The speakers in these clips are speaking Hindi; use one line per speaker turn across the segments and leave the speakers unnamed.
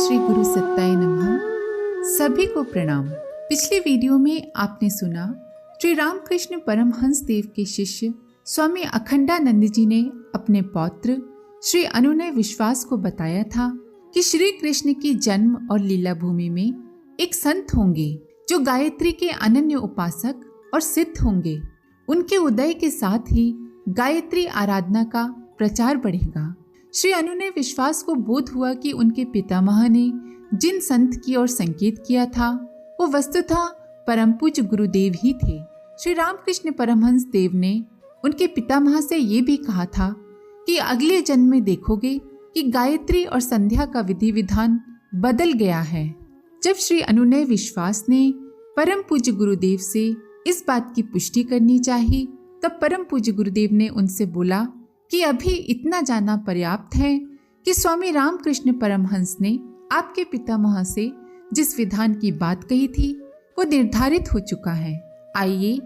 श्री गुरु सत्ताय नमः। सभी को प्रणाम। पिछले वीडियो में आपने सुना श्री रामकृष्ण परमहंस देव के शिष्य स्वामी अखंडानंद जी ने अपने पौत्र श्री अनुनय विश्वास को बताया था कि श्री कृष्ण की जन्म और लीला भूमि में एक संत होंगे जो गायत्री के अनन्य उपासक और सिद्ध होंगे। उनके उदय के साथ ही गायत्री आराधना का प्रचार बढ़ेगा। श्री अनुनय विश्वास को बोध हुआ कि उनके पितामह ने जिन संत की ओर संकेत किया था वो वस्तुतः परम पूज्य गुरुदेव ही थे। श्री रामकृष्ण परमहंस देव ने उनके पितामह से ये भी कहा था कि अगले जन्म में देखोगे कि गायत्री और संध्या का विधि विधान बदल गया है। जब श्री अनुनय विश्वास ने परम पूज्य गुरुदेव से इस बात की पुष्टि करनी चाहिए, तब परम पूज्य गुरुदेव ने उनसे बोला कि अभी इतना जानना पर्याप्त है कि स्वामी रामकृष्ण परमहंस ने आपके पितामह से जिस विधान की बात कही थी वो निर्धारित हो चुका है। आइए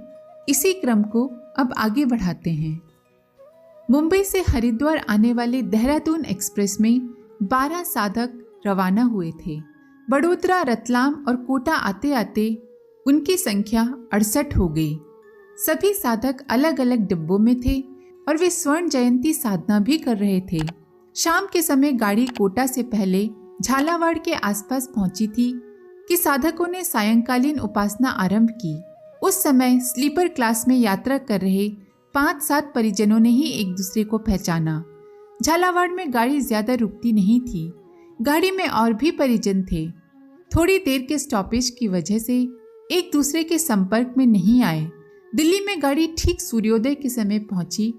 इसी क्रम को अब आगे बढ़ाते हैं। मुंबई से हरिद्वार आने वाले देहरादून एक्सप्रेस में 12 साधक रवाना हुए थे। बड़ोदरा, रतलाम और कोटा आते आते उनकी संख्या 68 हो गई। सभी साधक अलग अलग डिब्बों में थे और वे स्वर्ण जयंती साधना भी कर रहे थे। शाम के समय गाड़ी कोटा से पहले झालावाड़ के आसपास पहुंची थी कि साधकों ने सायंकालीन उपासना आरंभ की। उस समय स्लीपर क्लास में यात्रा कर रहे 5-7 परिजनों ने ही एक दूसरे को पहचाना। झालावाड़ में गाड़ी ज्यादा रुकती नहीं थी। गाड़ी में और भी परिजन थे। थोड़ी देर के स्टॉपेज की वजह से एक दूसरे के संपर्क में नहीं आए। दिल्ली में गाड़ी ठीक सूर्योदय के समय पहुंची,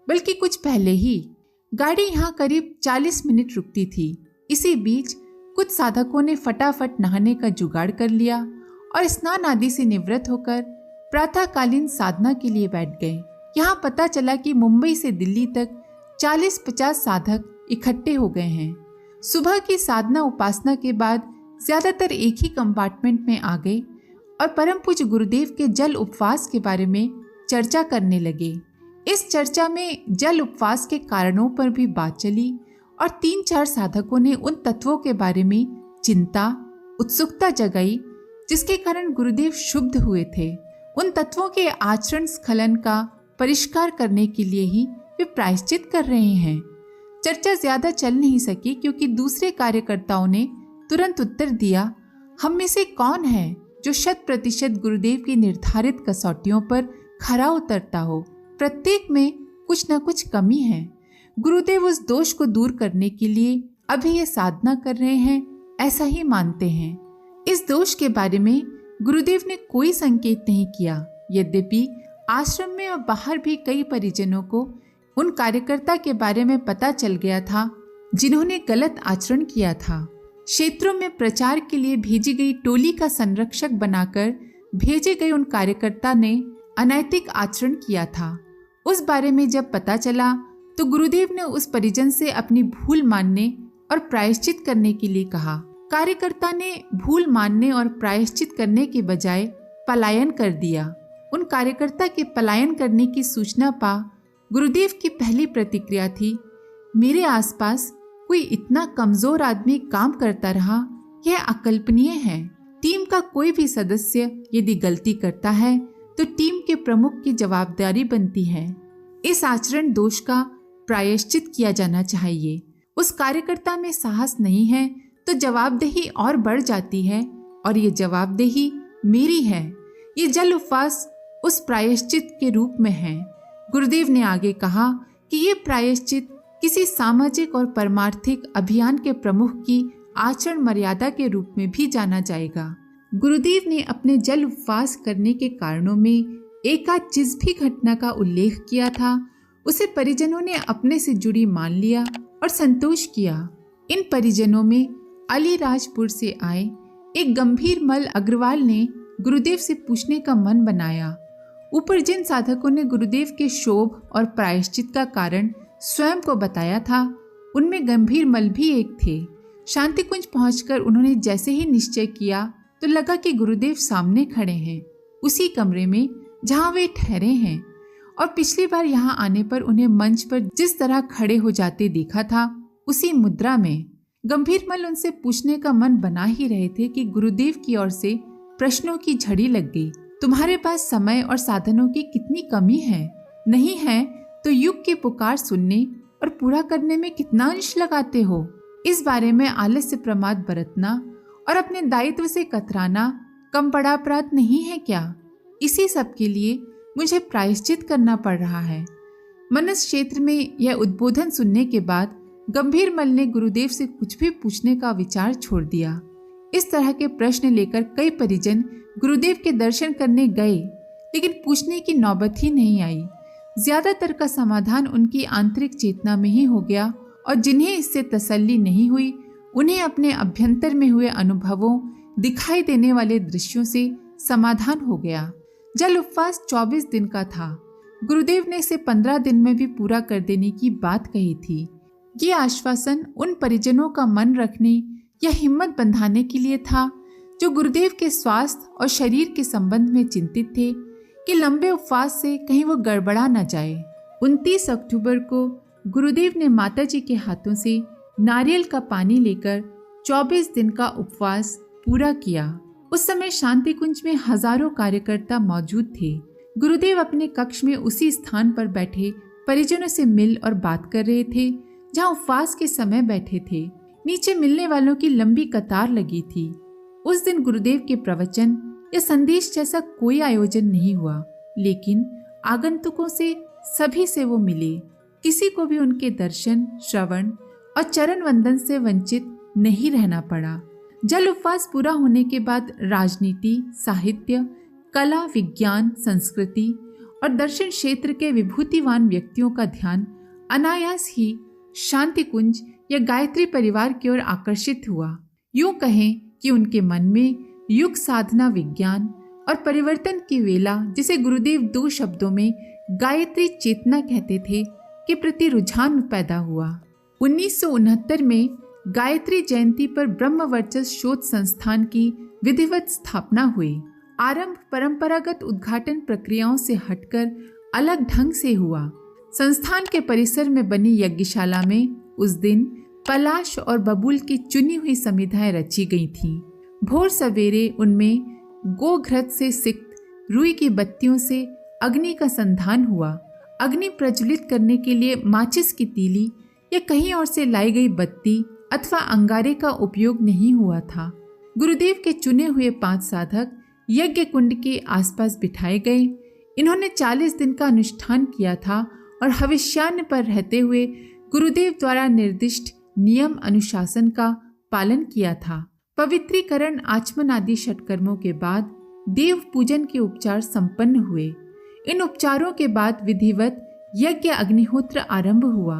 बल्कि कुछ पहले ही। गाड़ी यहाँ करीब 40 मिनट रुकती थी। इसी बीच कुछ साधकों ने फटाफट नहाने का जुगाड़ कर लिया और स्नान आदि से निवृत्त होकर प्रातःकालीन साधना के लिए बैठ गए। यहाँ पता चला कि मुंबई से दिल्ली तक 40-50 साधक इकट्ठे हो गए हैं। सुबह की साधना उपासना के बाद ज्यादातर एक ही कंपार्टमेंट में आ गए और परम पूज्य गुरुदेव के जल उपवास के बारे में चर्चा करने लगे। इस चर्चा में जल उपवास के कारणों पर भी बात चली और 3-4 साधकों ने उन तत्वों के बारे में चिंता, उत्सुकता जगाई जिसके कारण गुरुदेव क्षुब्ध हुए थे। उन तत्वों के आचरण स्खलन का परिष्कार करने के लिए ही वे प्रायश्चित कर रहे हैं। चर्चा ज्यादा चल नहीं सकी क्योंकि दूसरे कार्यकर्ताओं ने तुरंत उत्तर दिया, हम में से कौन है जो 100% गुरुदेव की निर्धारित कसौटियों पर खरा उतरता हो। प्रत्येक में कुछ न कुछ कमी है। गुरुदेव उस दोष को दूर करने के लिए अभी ये साधना कर रहे हैं, ऐसा ही मानते हैं। इस दोष के बारे में गुरुदेव ने कोई संकेत नहीं किया। यद्यपि आश्रम में और बाहर भी कई परिजनों को उन कार्यकर्ता के बारे में पता चल गया था जिन्होंने गलत आचरण किया था। क्षेत्रों में प्रचार के लिए भेजी गई टोली का संरक्षक बनाकर भेजे गए उन कार्यकर्ता ने अनैतिक आचरण किया था। उस बारे में जब पता चला तो गुरुदेव ने उस परिजन से अपनी भूल मानने और प्रायश्चित करने के लिए कहा। कार्यकर्ता ने भूल मानने और प्रायश्चित करने के बजाय पलायन कर दिया। उन कार्यकर्ता के पलायन करने की सूचना पा गुरुदेव की पहली प्रतिक्रिया थी, मेरे आसपास कोई इतना कमजोर आदमी काम करता रहा, यह अकल्पनीय है। टीम का कोई भी सदस्य यदि गलती करता है तो टीम के प्रमुख की जवाबदारी बनती है। इस आचरण दोष का प्रायश्चित किया जाना चाहिए। उस कार्यकर्ता में साहस नहीं है तो जवाबदेही और बढ़ जाती है और ये जवाबदेही मेरी है। ये जल उपवास उस प्रायश्चित के रूप में है। गुरुदेव ने आगे कहा कि ये प्रायश्चित किसी सामाजिक और परमार्थिक अभियान के प्रमुख की आचरण मर्यादा के रूप में भी जाना जाएगा। गुरुदेव ने अपने जल उपवास करने के कारणों में एक आध जिस भी घटना का उल्लेख किया था उसे परिजनों ने अपने से जुड़ी मान लिया और संतोष किया। इन परिजनों में अलीराजपुर से आए एक गंभीर मल अग्रवाल ने गुरुदेव से पूछने का मन बनाया। ऊपर जिन साधकों ने गुरुदेव के शोभ और प्रायश्चित का कारण स्वयं को बताया था उनमें गंभीर मल भी एक थे। शांति कुंज पहुंचकर उन्होंने जैसे ही निश्चय किया तो लगा कि गुरुदेव सामने खड़े हैं, उसी कमरे में जहां वे ठहरे हैं। और पिछली बार यहां आने पर उन्हें मंच पर जिस तरह खड़े हो जाते देखा था उसी मुद्रा में। गंभीरमल उनसे पूछने का मन बना ही रहे थे कि गुरुदेव की ओर से प्रश्नों की झड़ी लग गई। तुम्हारे पास समय और साधनों की कितनी कमी है? नहीं है तो युग की पुकार सुनने और पूरा करने में कितना अंश लगाते हो? इस बारे में आलस्य प्रमाद बरतना और अपने दायित्व से कतराना कम बड़ा अपराध नहीं है क्या? इसी सब के लिए मुझे प्रायश्चित करना पड़ रहा है। मनस क्षेत्र में यह उद्बोधन सुनने के बाद गंभीरमल ने गुरुदेव से कुछ भी पूछने का विचार छोड़ दिया। इस तरह के प्रश्न लेकर कई परिजन गुरुदेव के दर्शन करने गए, लेकिन पूछने की नौबत ही नहीं आई। ज्यादातर का समाधान उनकी आंतरिक चेतना में ही हो गया और जिन्हें इससे तसल्ली नहीं हुई उन्हें अपने अभ्यंतर में हुए अनुभवों, दिखाई देने वाले दृश्यों से समाधान हो गया। जल उपवास 24 दिन का था। गुरुदेव ने इसे 15 दिन में भी पूरा कर देने की बात कही थी। ये आश्वासन उन परिजनों का मन रखने या हिम्मत बंधाने के लिए था जो गुरुदेव के स्वास्थ्य और शरीर के संबंध में चिंतित थे कि लंबे उपवास से कहीं वो गड़बड़ा न जाए। 29 अक्टूबर को गुरुदेव ने माताजी के हाथों से नारियल का पानी लेकर 24 दिन का उपवास पूरा किया। उस समय शांति कुंज में हजारों कार्यकर्ता मौजूद थे। गुरुदेव अपने कक्ष में उसी स्थान पर बैठे परिजनों से मिल और बात कर रहे थे जहां उपवास के समय बैठे थे। नीचे मिलने वालों की लंबी कतार लगी थी। उस दिन गुरुदेव के प्रवचन या संदेश जैसा कोई आयोजन नहीं हुआ, लेकिन आगंतुकों से सभी से वो मिले। किसी को भी उनके दर्शन, श्रवण और चरण वंदन से वंचित नहीं रहना पड़ा। जल उपवास पूरा होने के बाद राजनीति, साहित्य, कला, विज्ञान, संस्कृति और दर्शन क्षेत्र के विभूतिवान व्यक्तियों का ध्यान अनायास ही शांति कुंज या गायत्री परिवार की ओर आकर्षित हुआ। यूं कहें कि उनके मन में युग साधना, विज्ञान और परिवर्तन की वेला, जिसे गुरुदेव 2 शब्दों में गायत्री चेतना कहते थे, के प्रति रुझान पैदा हुआ। 1969 में गायत्री जयंती पर ब्रह्मवर्चस्व शोध संस्थान की विधिवत स्थापना हुई। आरंभ परंपरागत उद्घाटन प्रक्रियाओं से हटकर अलग ढंग से हुआ। संस्थान के परिसर में बनी यज्ञशाला में उस दिन पलाश और बबूल की चुनी हुई समिधाएं रची गई थीं। भोर सवेरे उनमें गोघृत से सिक्त रुई की बत्तियों से अग्नि का संधान हुआ। अग्नि प्रज्वलित करने के लिए माचिस की तीली या कहीं और से लाई गई बत्ती अथवा अंगारे का उपयोग नहीं हुआ था। गुरुदेव के चुने हुए 5 साधक यज्ञ कुंड के आसपास बिठाए गए। इन्होंने 40 दिन का अनुष्ठान किया था और हविष्यान्न पर रहते हुए गुरुदेव द्वारा निर्दिष्ट नियम अनुशासन का पालन किया था। पवित्रीकरण, आचमन आदि षटकर्मों के बाद देव पूजन के उपचार संपन्न हुए। इन उपचारों के बाद विधिवत यज्ञ अग्निहोत्र आरंभ हुआ।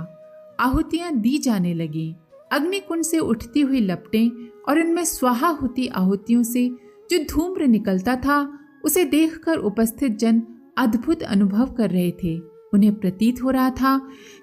आहुतियां दी जाने लगी। अग्निकुंड से उठती हुई लपटें और उनमें स्वाहा होती आहुतियों से जो धूम्र निकलता था, उसे देखकर उपस्थित जन अद्भुत अनुभव कर रहे थे। उन्हें प्रतीत हो रहा था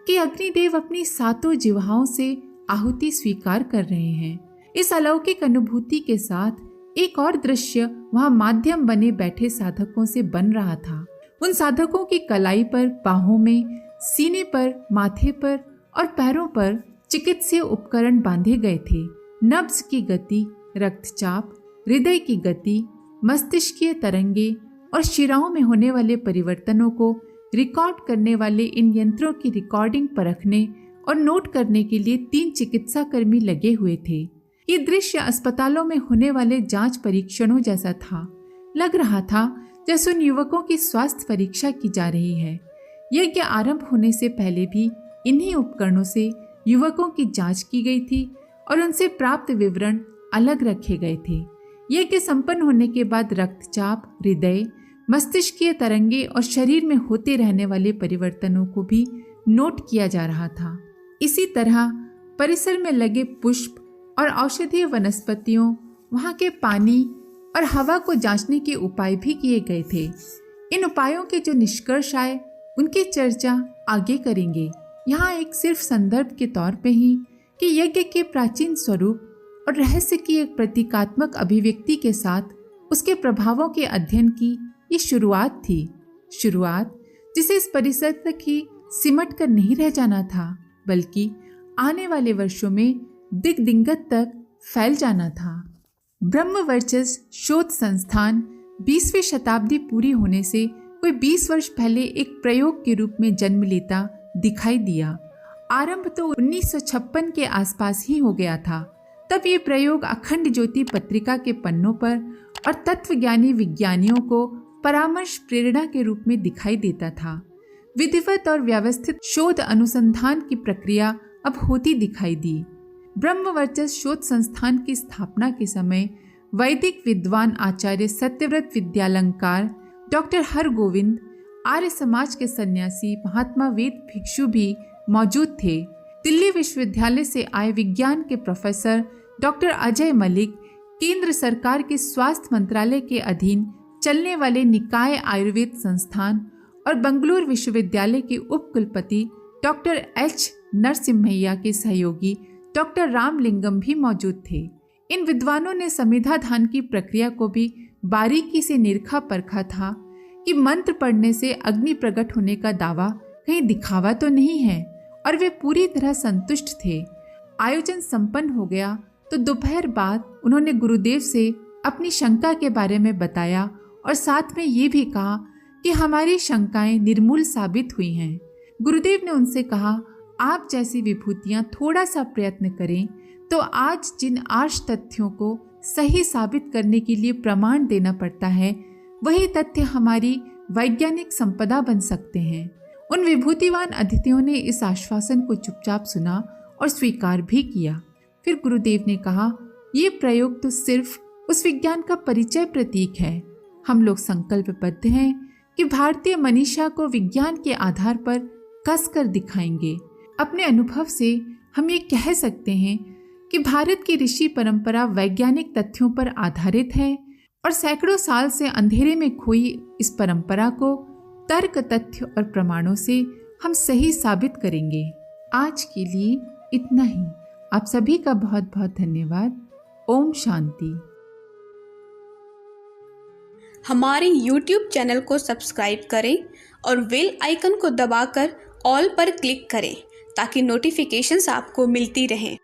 कि अग्निदेव अपनी 7 जिह्वाओं से आहुति स्वीकार कर रहे हैं। इस अलौकिक अनुभूति के साथ एक और दृश्य वहां माध्यम बने बैठे साधकों से बन रहा था। उन साधकों की कलाई पर, बाहों में, सीने पर, माथे पर और पैरों पर चिकित्सीय उपकरण बांधे गए थे। नब्ज की गति, रक्तचाप, हृदय की गति, मस्तिष्कीय तरंगे और शिराओं में होने वाले परिवर्तनों को रिकॉर्ड करने वाले इन यंत्रों की रिकॉर्डिंग परखने और नोट करने के लिए 3 चिकित्सा कर्मी लगे हुए थे। ये दृश्य अस्पतालों में होने वाले जांच परीक्षणों जैसा था। लग रहा था जैसे उन युवकों की स्वास्थ्य परीक्षा की जा रही है। यज्ञ आरंभ होने से पहले भी इन्हीं उपकरणों से युवकों की जांच की गई थी और उनसे प्राप्त विवरण अलग रखे गए थे। यज्ञ संपन्न होने के बाद रक्तचाप, हृदय, मस्तिष्कीय तरंगे और शरीर में होते रहने वाले परिवर्तनों को भी नोट किया जा रहा था। इसी तरह परिसर में लगे पुष्प और औषधीय वनस्पतियों, वहाँ के पानी और हवा को जांचने के उपाय भी किए गए थे। इन उपायों के जो निष्कर्ष आए उनकी चर्चा आगे करेंगे। यहाँ एक सिर्फ संदर्भ के तौर पे ही कि यज्ञ के प्राचीन स्वरूप और रहस्य की एक प्रतीकात्मक अभिव्यक्ति के साथ उसके प्रभावों के अध्ययन की ये शुरुआत थी। शुरुआत जिसे इस परिसर तक ही सिमट कर नहीं रह जाना था, बल्कि आने वाले वर्षों में दिग्दिगंत तक फैल जाना था। ब्रह्मवर्चस्व शोध संस्थान 20वीं शताब्दी पूरी होने से कोई 20 वर्ष पहले एक प्रयोग के रूप में जन्म लेता दिखाई दिया। आरंभ तो 1956 के आसपास ही हो गया था। तब ये प्रयोग अखंड ज्योति पत्रिका के पन्नों पर और तत्वज्ञानी विज्ञानियों को परामर्श प्रेरणा के रूप में दिखाई देता था। विधिवत और व्यवस्थित शोध अनुसंधान की प्रक्रिया अब होती दिखाई दी। ब्रह्मवर्चस्व शोध संस्थान की स्थापना के समय वैदिक विद्वान आचार्य सत्यव्रत विद्यालंकार, डॉक्टर हरगोविंद, आर्य समाज के सन्यासी महात्मा वेद भिक्षु भी मौजूद थे। दिल्ली विश्वविद्यालय से आए विज्ञान के प्रोफेसर डॉक्टर अजय मलिक, केंद्र सरकार के स्वास्थ्य मंत्रालय के अधीन चलने वाले निकाय आयुर्वेद संस्थान और बंगलुरु विश्वविद्यालय के उपकुलपति डॉक्टर एच नरसिम्हैया के सहयोगी डॉक्टर रामलिंगम भी मौजूद थे। इन विद्वानों ने संविधान की प्रक्रिया को भी बारीकी से निरखा परखा था कि मंत्र पढ़ने से अग्नि प्रकट होने का दावा कहीं दिखावा तो नहीं है, और वे पूरी तरह संतुष्ट थे। आयोजन संपन्न हो गया तो दोपहर बाद उन्होंने गुरुदेव से अपनी शंका के बारे में बताया और साथ में ये भी कहा कि हमारी शंकाएं निर्मूल साबित हुई हैं। गुरुदेव ने उनसे कहा, आप जैसी विभूतियां थोड़ा सा प्रयत्न करें तो आज जिन आर्ष तथ्यों को सही साबित करने के लिए प्रमाण देना पड़ता है, वही तथ्य हमारी वैज्ञानिक संपदा बन सकते हैं। उन विभूतिवान अतिथियों ने इस आश्वासन को चुपचाप सुना और स्वीकार भी किया। फिर गुरुदेव ने कहा, ये प्रयोग तो सिर्फ उस विज्ञान का परिचय प्रतीक है। हम लोग संकल्पबद्ध हैं कि भारतीय मनीषा को विज्ञान के आधार पर कसकर दिखाएंगे। अपने अनुभव से हम ये कह सकते हैं कि भारत की ऋषि परंपरा वैज्ञानिक तथ्यों पर आधारित है और सैकड़ों साल से अंधेरे में खोई इस परंपरा को तर्क, तथ्य और प्रमाणों से हम सही साबित करेंगे। आज के लिए इतना ही। आप सभी का बहुत बहुत धन्यवाद। ओम शांति।
हमारे YouTube चैनल को सब्सक्राइब करें और बेल आइकन को दबाकर ऑल पर क्लिक करें ताकि नोटिफिकेशंस आपको मिलती रहें।